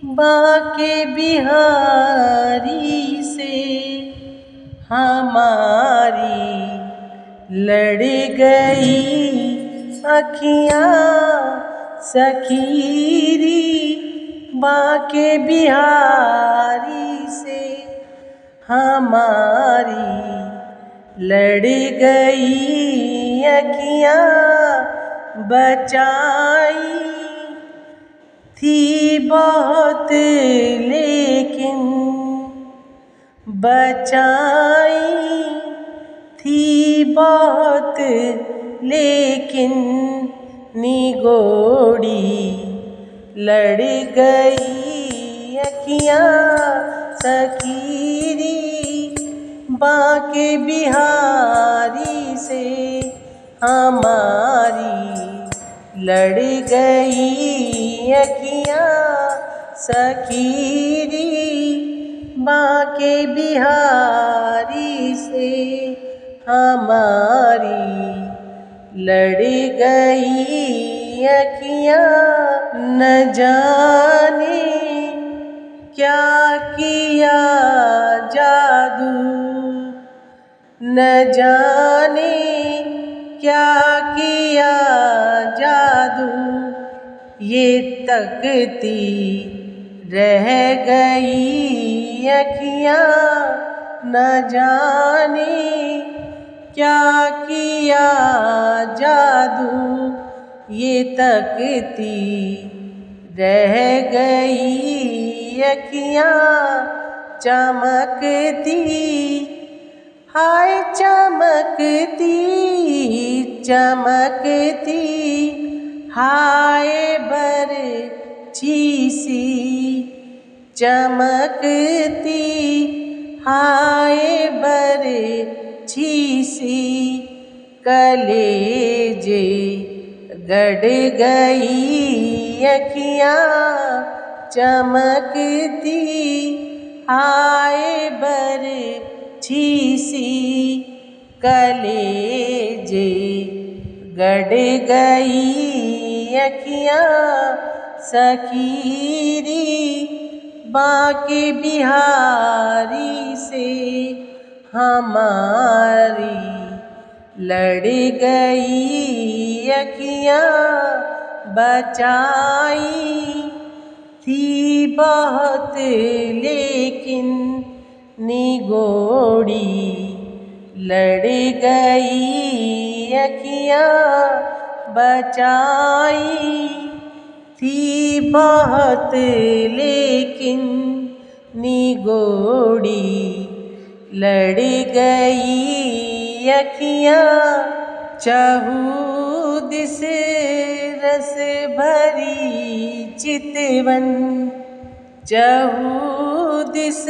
बाके बिहारी से हमारी लड़ गई अखियाँ सखीरी। बाके बिहारी से हमारी लड़ गई अखियाँ बचाई थी बहुत लेकिन बचाई थी बहुत लेकिन निगोड़ी लड़ गई अखियाँ सखीरी। बाके बिहारी से हमारी लड़ गई अखियाँ सखीरी। बाके बिहारी से हमारी लड़ गई अखियाँ। न जाने क्या किया जादू, न जाने क्या किया जादू, ये तकती रह गई अखियाँ। न जाने क्या किया जादू, ये तकती रह गई अखियाँ चमकती। हाय चमकती चमकती हाय बरछी सी चमकती। हाय बरछी सी कलेजे गड़ गई अखियाँ चमकती। हाय बरछी सी कलेजे गड़ गई अखियाँ सखीरी। बाके बिहारी से हमारी लड़ गई अखियाँ बचाई थी बहुत लेकिन निगोड़ी लड़ गई अखियाँ बचाई थी बहुत लेकिन निगोड़ी लड़ गई अखियाँ। चहुदिस रस भरी चितवन, चहुदिस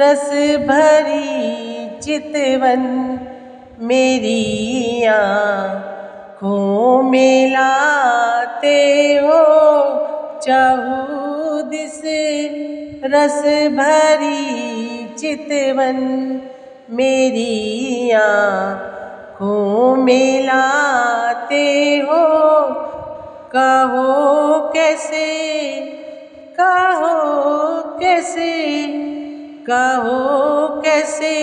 रस भरी चितवन, मेरी आँखों में लाते हो। चहुदिस रस भरी चितवन, मेरी आँखों में लाते हो। कहो कैसे कहो कैसे कहो कैसे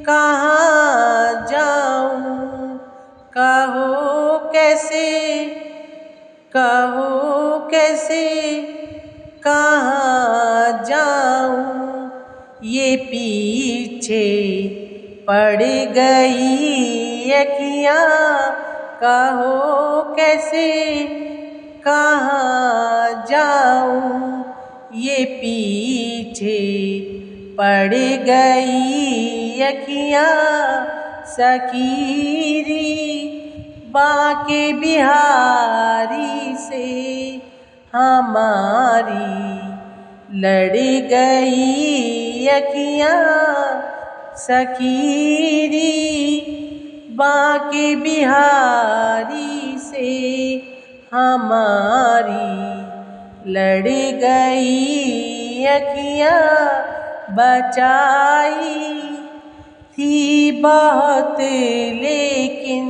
कहाँ जाऊँ। कहो कैसे कहो कैसे कहाँ जाऊँ, ये पीछे पड़ गई अखियाँ। कहो कैसे कहाँ जाऊँ, ये पीछे पड़ गई अखियाँ सखीरी। बाके बिहारी से हमारी लड़ गई अखियाँ सखीरी। बाके बिहारी से हमारी लड़ गई अखियाँ बचाई थी बहुत लेकिन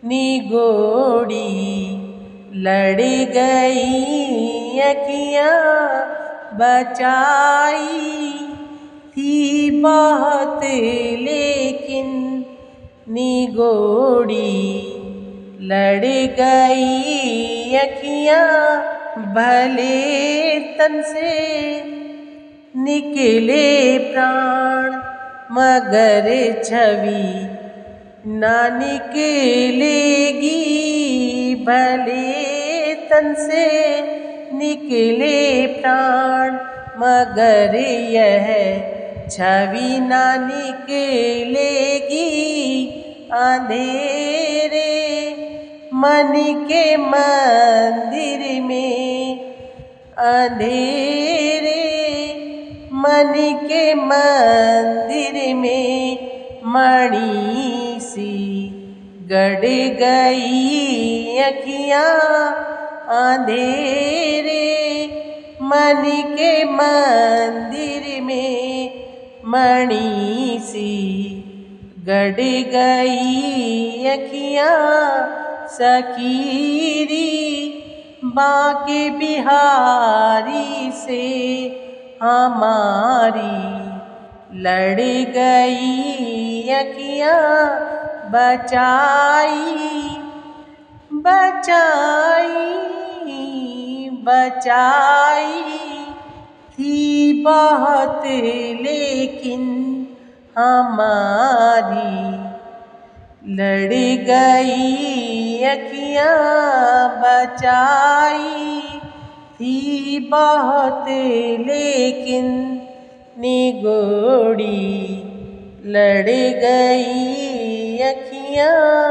निगोड़ी लड़ गई अखियाँ बचाई थी बहुत लेकिन निगोड़ी। लड़ गई अखियाँ भले तन से निकले प्राण, मगर छवि ना निकलेगी। भले तन से निकले प्राण, मगर यह छवि ना निकलेगी। अंधेरे मन के मंदिर में, अंधेरे मन के मंदिर में मणि सी गड़ गई अखियाँ। अंधेरे मन के मंदिर में मणि सी गड़ गई अखियाँ। सकीरी बांके बिहारी से हमारी लड़ गई अखियाँ बचाई बचाई बचाई थी बहुत लेकिन हमारी। लड़ गई अखियाँ बचाई थी बहुत लेकिन निगोड़ी। लड़ गई अखियाँ।